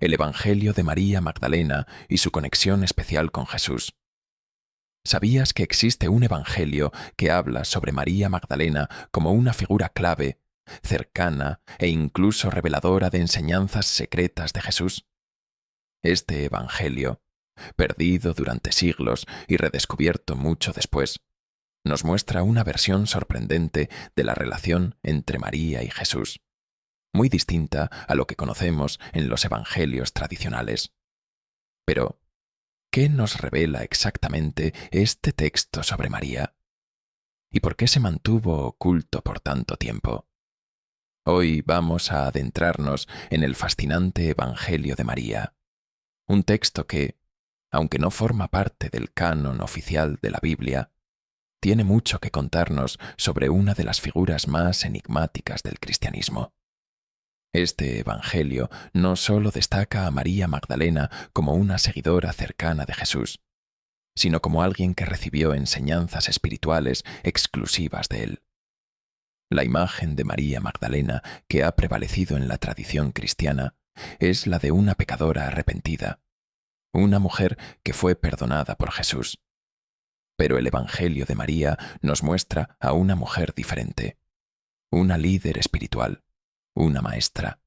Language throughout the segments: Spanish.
el Evangelio de María Magdalena y su conexión especial con Jesús. ¿Sabías que existe un evangelio que habla sobre María Magdalena como una figura clave, cercana e incluso reveladora de enseñanzas secretas de Jesús? Este evangelio, perdido durante siglos y redescubierto mucho después, nos muestra una versión sorprendente de la relación entre María y Jesús, muy distinta a lo que conocemos en los evangelios tradicionales. Pero, ¿qué nos revela exactamente este texto sobre María? ¿Y por qué se mantuvo oculto por tanto tiempo? Hoy vamos a adentrarnos en el fascinante Evangelio de María, un texto que, aunque no forma parte del canon oficial de la Biblia, tiene mucho que contarnos sobre una de las figuras más enigmáticas del cristianismo. Este Evangelio no solo destaca a María Magdalena como una seguidora cercana de Jesús, sino como alguien que recibió enseñanzas espirituales exclusivas de él. La imagen de María Magdalena que ha prevalecido en la tradición cristiana es la de una pecadora arrepentida, una mujer que fue perdonada por Jesús. Pero el Evangelio de María nos muestra a una mujer diferente, una líder espiritual, una maestra.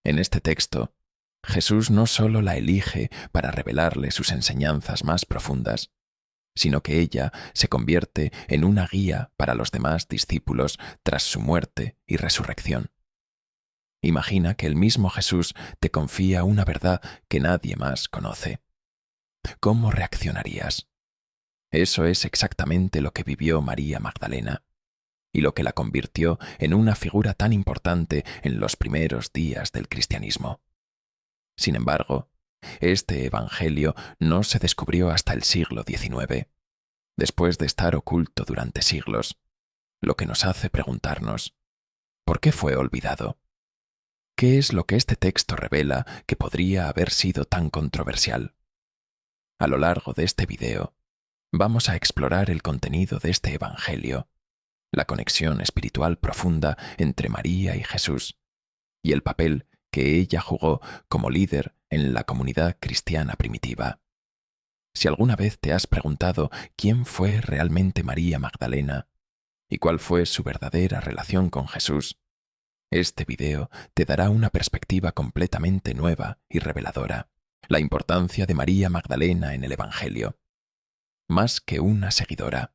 En este texto, Jesús no solo la elige para revelarle sus enseñanzas más profundas, sino que ella se convierte en una guía para los demás discípulos tras su muerte y resurrección. Imagina que el mismo Jesús te confía una verdad que nadie más conoce. ¿Cómo reaccionarías? Eso es exactamente lo que vivió María Magdalena, y lo que la convirtió en una figura tan importante en los primeros días del cristianismo. Sin embargo, este evangelio no se descubrió hasta el siglo XIX, después de estar oculto durante siglos, lo que nos hace preguntarnos, ¿por qué fue olvidado? ¿Qué es lo que este texto revela que podría haber sido tan controversial? A lo largo de este video, vamos a explorar el contenido de este evangelio, la conexión espiritual profunda entre María y Jesús, y el papel que ella jugó como líder en la comunidad cristiana primitiva. Si alguna vez te has preguntado quién fue realmente María Magdalena y cuál fue su verdadera relación con Jesús, este video te dará una perspectiva completamente nueva y reveladora. La importancia de María Magdalena en el Evangelio. Más que una seguidora.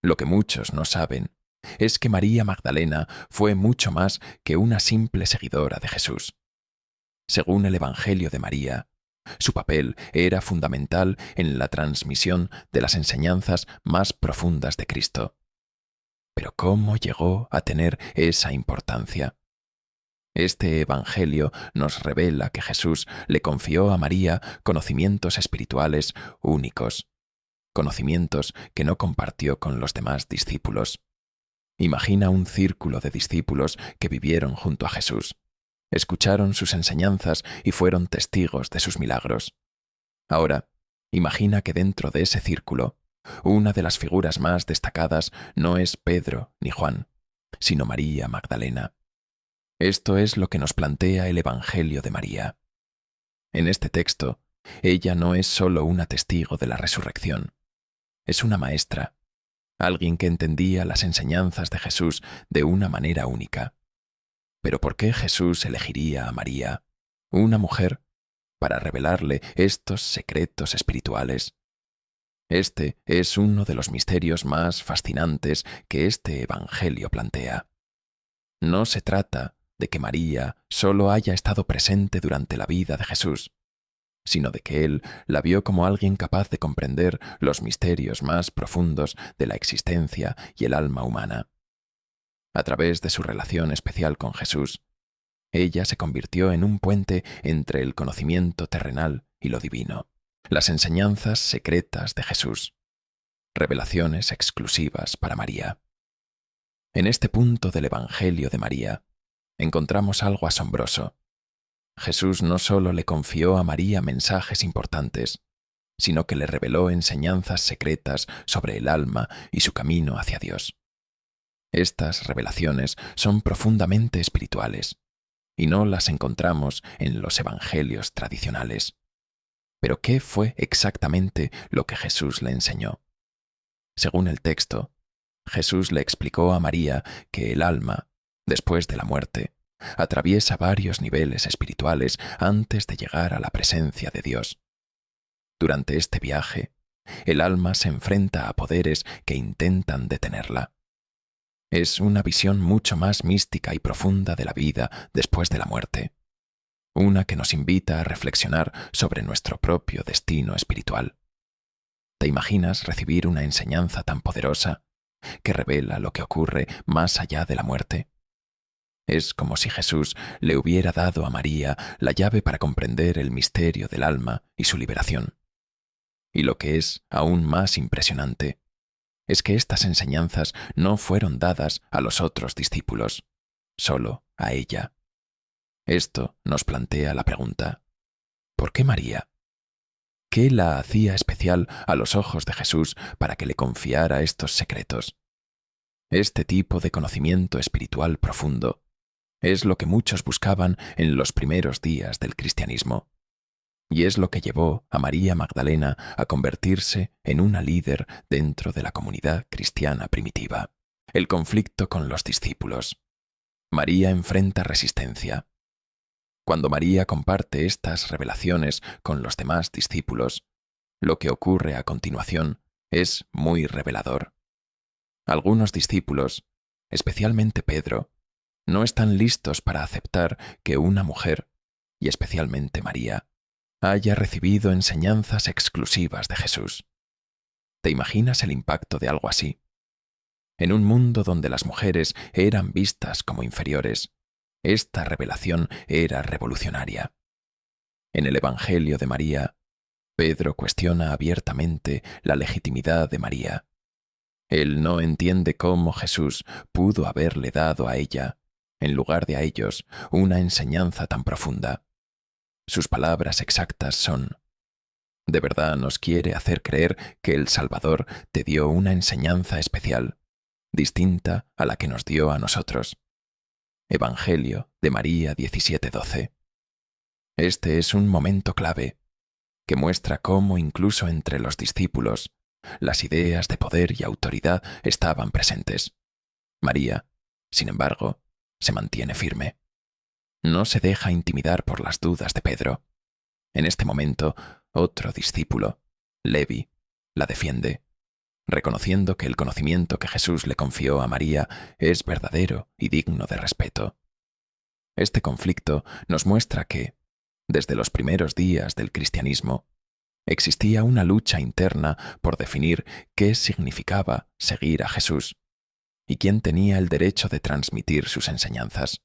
Lo que muchos no saben es que María Magdalena fue mucho más que una simple seguidora de Jesús. Según el Evangelio de María, su papel era fundamental en la transmisión de las enseñanzas más profundas de Cristo. Pero ¿cómo llegó a tener esa importancia? Este Evangelio nos revela que Jesús le confió a María conocimientos espirituales únicos, conocimientos que no compartió con los demás discípulos. Imagina un círculo de discípulos que vivieron junto a Jesús, escucharon sus enseñanzas y fueron testigos de sus milagros. Ahora, imagina que dentro de ese círculo, una de las figuras más destacadas no es Pedro ni Juan, sino María Magdalena. Esto es lo que nos plantea el Evangelio de María. En este texto, ella no es solo una testigo de la resurrección, es una maestra, alguien que entendía las enseñanzas de Jesús de una manera única. Pero ¿por qué Jesús elegiría a María, una mujer, para revelarle estos secretos espirituales? Este es uno de los misterios más fascinantes que este Evangelio plantea. No se trata de que María solo haya estado presente durante la vida de Jesús, sino de que él la vio como alguien capaz de comprender los misterios más profundos de la existencia y el alma humana. A través de su relación especial con Jesús, ella se convirtió en un puente entre el conocimiento terrenal y lo divino, las enseñanzas secretas de Jesús, revelaciones exclusivas para María. En este punto del Evangelio de María, encontramos algo asombroso. Jesús no solo le confió a María mensajes importantes, sino que le reveló enseñanzas secretas sobre el alma y su camino hacia Dios. Estas revelaciones son profundamente espirituales, y no las encontramos en los evangelios tradicionales. Pero ¿qué fue exactamente lo que Jesús le enseñó? Según el texto, Jesús le explicó a María que el alma, después de la muerte, atraviesa varios niveles espirituales antes de llegar a la presencia de Dios. Durante este viaje, el alma se enfrenta a poderes que intentan detenerla. Es una visión mucho más mística y profunda de la vida después de la muerte, una que nos invita a reflexionar sobre nuestro propio destino espiritual. ¿Te imaginas recibir una enseñanza tan poderosa que revela lo que ocurre más allá de la muerte? Es como si Jesús le hubiera dado a María la llave para comprender el misterio del alma y su liberación. Y lo que es aún más impresionante es que estas enseñanzas no fueron dadas a los otros discípulos, solo a ella. Esto nos plantea la pregunta: ¿por qué María? ¿Qué la hacía especial a los ojos de Jesús para que le confiara estos secretos? Este tipo de conocimiento espiritual profundo es lo que muchos buscaban en los primeros días del cristianismo, y es lo que llevó a María Magdalena a convertirse en una líder dentro de la comunidad cristiana primitiva. El conflicto con los discípulos. María enfrenta resistencia. Cuando María comparte estas revelaciones con los demás discípulos, lo que ocurre a continuación es muy revelador. Algunos discípulos, especialmente Pedro, no están listos para aceptar que una mujer, y especialmente María, haya recibido enseñanzas exclusivas de Jesús. ¿Te imaginas el impacto de algo así? En un mundo donde las mujeres eran vistas como inferiores, esta revelación era revolucionaria. En el Evangelio de María, Pedro cuestiona abiertamente la legitimidad de María. Él no entiende cómo Jesús pudo haberle dado a ella, en lugar de a ellos, una enseñanza tan profunda. Sus palabras exactas son: ¿de verdad nos quiere hacer creer que el Salvador te dio una enseñanza especial, distinta a la que nos dio a nosotros? Evangelio de María 17:12. Este es un momento clave que muestra cómo incluso entre los discípulos las ideas de poder y autoridad estaban presentes. María, sin embargo, se mantiene firme. No se deja intimidar por las dudas de Pedro. En este momento, otro discípulo, Levi, la defiende, reconociendo que el conocimiento que Jesús le confió a María es verdadero y digno de respeto. Este conflicto nos muestra que, desde los primeros días del cristianismo, existía una lucha interna por definir qué significaba seguir a Jesús y quién tenía el derecho de transmitir sus enseñanzas.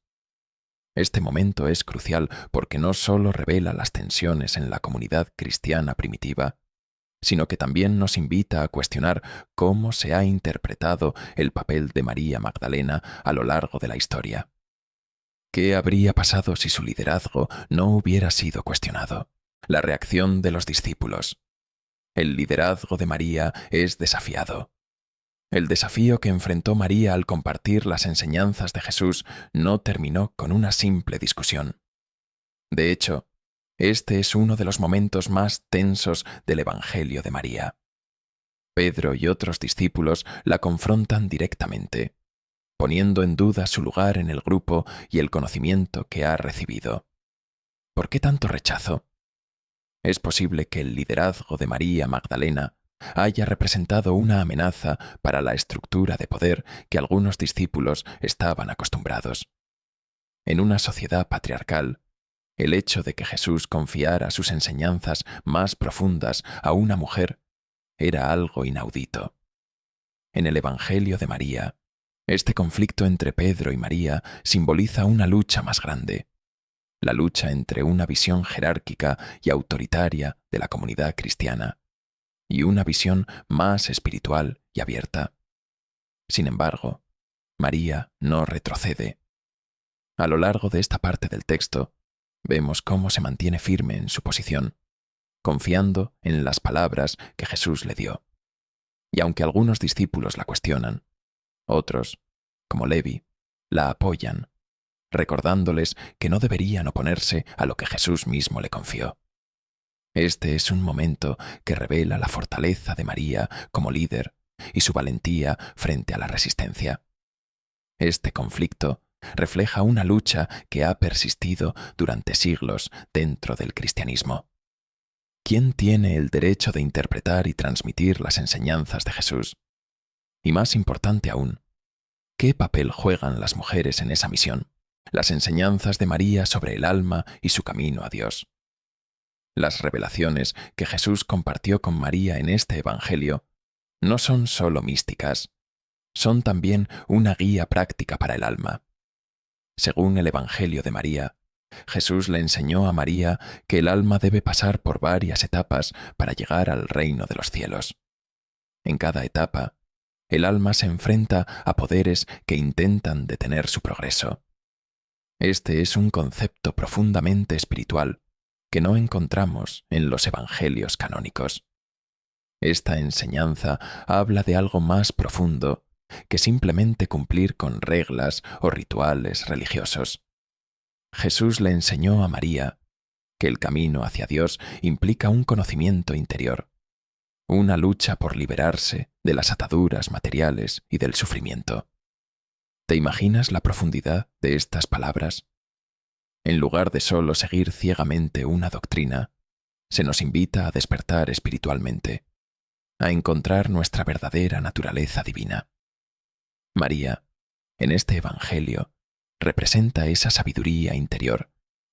Este momento es crucial porque no solo revela las tensiones en la comunidad cristiana primitiva, sino que también nos invita a cuestionar cómo se ha interpretado el papel de María Magdalena a lo largo de la historia. ¿Qué habría pasado si su liderazgo no hubiera sido cuestionado? La reacción de los discípulos. El liderazgo de María es desafiado. El desafío que enfrentó María al compartir las enseñanzas de Jesús no terminó con una simple discusión. De hecho, este es uno de los momentos más tensos del Evangelio de María. Pedro y otros discípulos la confrontan directamente, poniendo en duda su lugar en el grupo y el conocimiento que ha recibido. ¿Por qué tanto rechazo? Es posible que el liderazgo de María Magdalena haya representado una amenaza para la estructura de poder que algunos discípulos estaban acostumbrados. En una sociedad patriarcal, el hecho de que Jesús confiara sus enseñanzas más profundas a una mujer era algo inaudito. En el Evangelio de María, este conflicto entre Pedro y María simboliza una lucha más grande, la lucha entre una visión jerárquica y autoritaria de la comunidad cristiana y una visión más espiritual y abierta. Sin embargo, María no retrocede. A lo largo de esta parte del texto, vemos cómo se mantiene firme en su posición, confiando en las palabras que Jesús le dio. Y aunque algunos discípulos la cuestionan, otros, como Levi, la apoyan, recordándoles que no deberían oponerse a lo que Jesús mismo le confió. Este es un momento que revela la fortaleza de María como líder y su valentía frente a la resistencia. Este conflicto refleja una lucha que ha persistido durante siglos dentro del cristianismo. ¿Quién tiene el derecho de interpretar y transmitir las enseñanzas de Jesús? Y más importante aún, ¿qué papel juegan las mujeres en esa misión? Las enseñanzas de María sobre el alma y su camino a Dios. Las revelaciones que Jesús compartió con María en este Evangelio no son solo místicas, son también una guía práctica para el alma. Según el Evangelio de María, Jesús le enseñó a María que el alma debe pasar por varias etapas para llegar al reino de los cielos. En cada etapa, el alma se enfrenta a poderes que intentan detener su progreso. Este es un concepto profundamente espiritual que no encontramos en los evangelios canónicos. Esta enseñanza habla de algo más profundo que simplemente cumplir con reglas o rituales religiosos. Jesús le enseñó a María que el camino hacia Dios implica un conocimiento interior, una lucha por liberarse de las ataduras materiales y del sufrimiento. ¿Te imaginas la profundidad de estas palabras? En lugar de solo seguir ciegamente una doctrina, se nos invita a despertar espiritualmente, a encontrar nuestra verdadera naturaleza divina. María, en este Evangelio, representa esa sabiduría interior,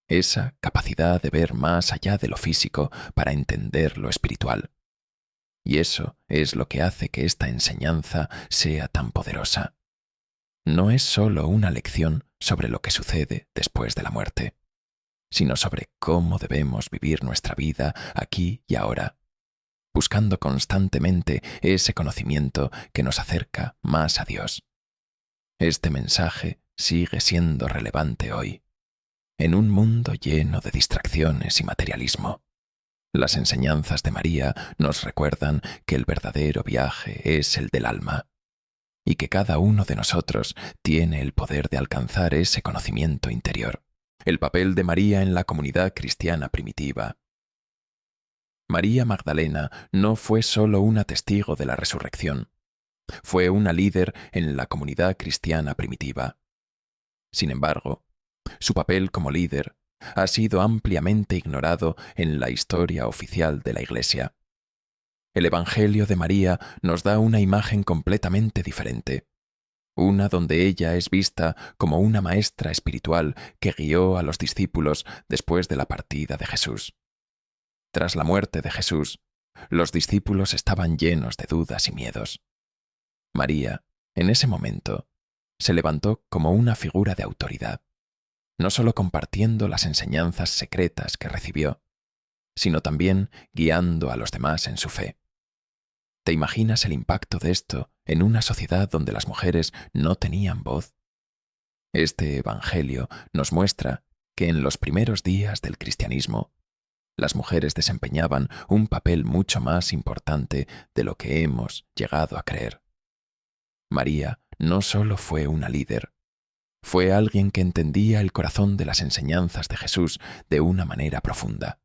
esa capacidad de ver más allá de lo físico para entender lo espiritual. Y eso es lo que hace que esta enseñanza sea tan poderosa. No es solo una lección sobre lo que sucede después de la muerte, sino sobre cómo debemos vivir nuestra vida aquí y ahora, buscando constantemente ese conocimiento que nos acerca más a Dios. Este mensaje sigue siendo relevante hoy, en un mundo lleno de distracciones y materialismo. Las enseñanzas de María nos recuerdan que el verdadero viaje es el del alma, y que cada uno de nosotros tiene el poder de alcanzar ese conocimiento interior. El papel de María en la comunidad cristiana primitiva. María Magdalena no fue solo una testigo de la resurrección, fue una líder en la comunidad cristiana primitiva. Sin embargo, su papel como líder ha sido ampliamente ignorado en la historia oficial de la Iglesia. El Evangelio de María nos da una imagen completamente diferente, una donde ella es vista como una maestra espiritual que guió a los discípulos después de la partida de Jesús. Tras la muerte de Jesús, los discípulos estaban llenos de dudas y miedos. María, en ese momento, se levantó como una figura de autoridad, no solo compartiendo las enseñanzas secretas que recibió, sino también guiando a los demás en su fe. ¿Te imaginas el impacto de esto en una sociedad donde las mujeres no tenían voz? Este Evangelio nos muestra que en los primeros días del cristianismo, las mujeres desempeñaban un papel mucho más importante de lo que hemos llegado a creer. María no solo fue una líder, fue alguien que entendía el corazón de las enseñanzas de Jesús de una manera profunda.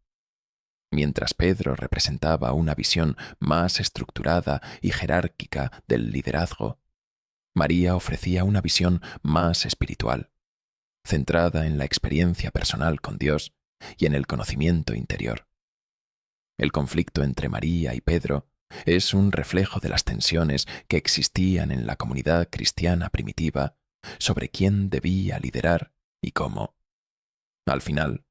Mientras Pedro representaba una visión más estructurada y jerárquica del liderazgo, María ofrecía una visión más espiritual, centrada en la experiencia personal con Dios y en el conocimiento interior. El conflicto entre María y Pedro es un reflejo de las tensiones que existían en la comunidad cristiana primitiva sobre quién debía liderar y cómo. Al final,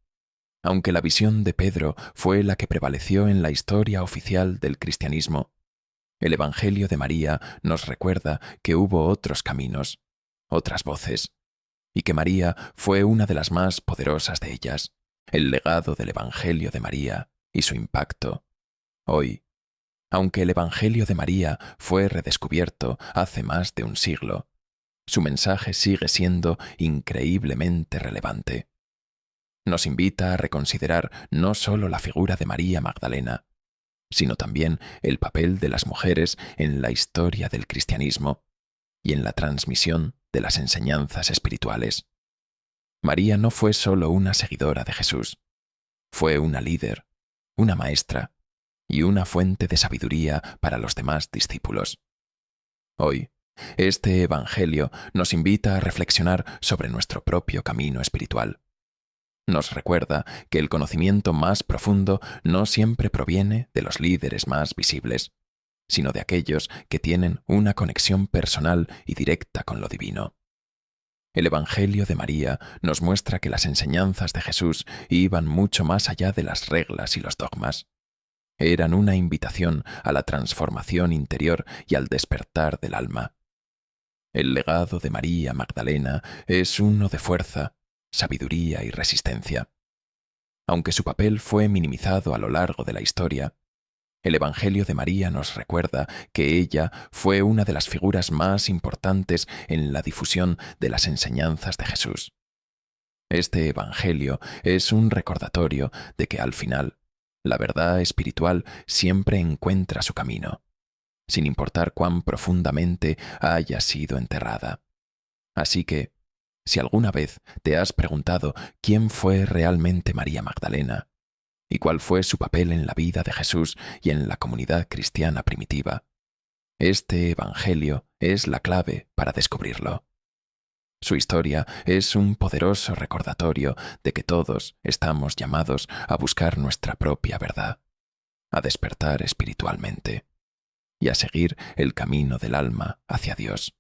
aunque la visión de Pedro fue la que prevaleció en la historia oficial del cristianismo, el Evangelio de María nos recuerda que hubo otros caminos, otras voces, y que María fue una de las más poderosas de ellas. El legado del Evangelio de María y su impacto. Hoy, aunque el Evangelio de María fue redescubierto hace más de un siglo, su mensaje sigue siendo increíblemente relevante. Nos invita a reconsiderar no solo la figura de María Magdalena, sino también el papel de las mujeres en la historia del cristianismo y en la transmisión de las enseñanzas espirituales. María no fue solo una seguidora de Jesús, fue una líder, una maestra y una fuente de sabiduría para los demás discípulos. Hoy, este Evangelio nos invita a reflexionar sobre nuestro propio camino espiritual. Nos recuerda que el conocimiento más profundo no siempre proviene de los líderes más visibles, sino de aquellos que tienen una conexión personal y directa con lo divino. El Evangelio de María nos muestra que las enseñanzas de Jesús iban mucho más allá de las reglas y los dogmas. Eran una invitación a la transformación interior y al despertar del alma. El legado de María Magdalena es uno de fuerza, sabiduría y resistencia. Aunque su papel fue minimizado a lo largo de la historia, el Evangelio de María nos recuerda que ella fue una de las figuras más importantes en la difusión de las enseñanzas de Jesús. Este Evangelio es un recordatorio de que al final, la verdad espiritual siempre encuentra su camino, sin importar cuán profundamente haya sido enterrada. Así que, si alguna vez te has preguntado quién fue realmente María Magdalena y cuál fue su papel en la vida de Jesús y en la comunidad cristiana primitiva, este Evangelio es la clave para descubrirlo. Su historia es un poderoso recordatorio de que todos estamos llamados a buscar nuestra propia verdad, a despertar espiritualmente y a seguir el camino del alma hacia Dios.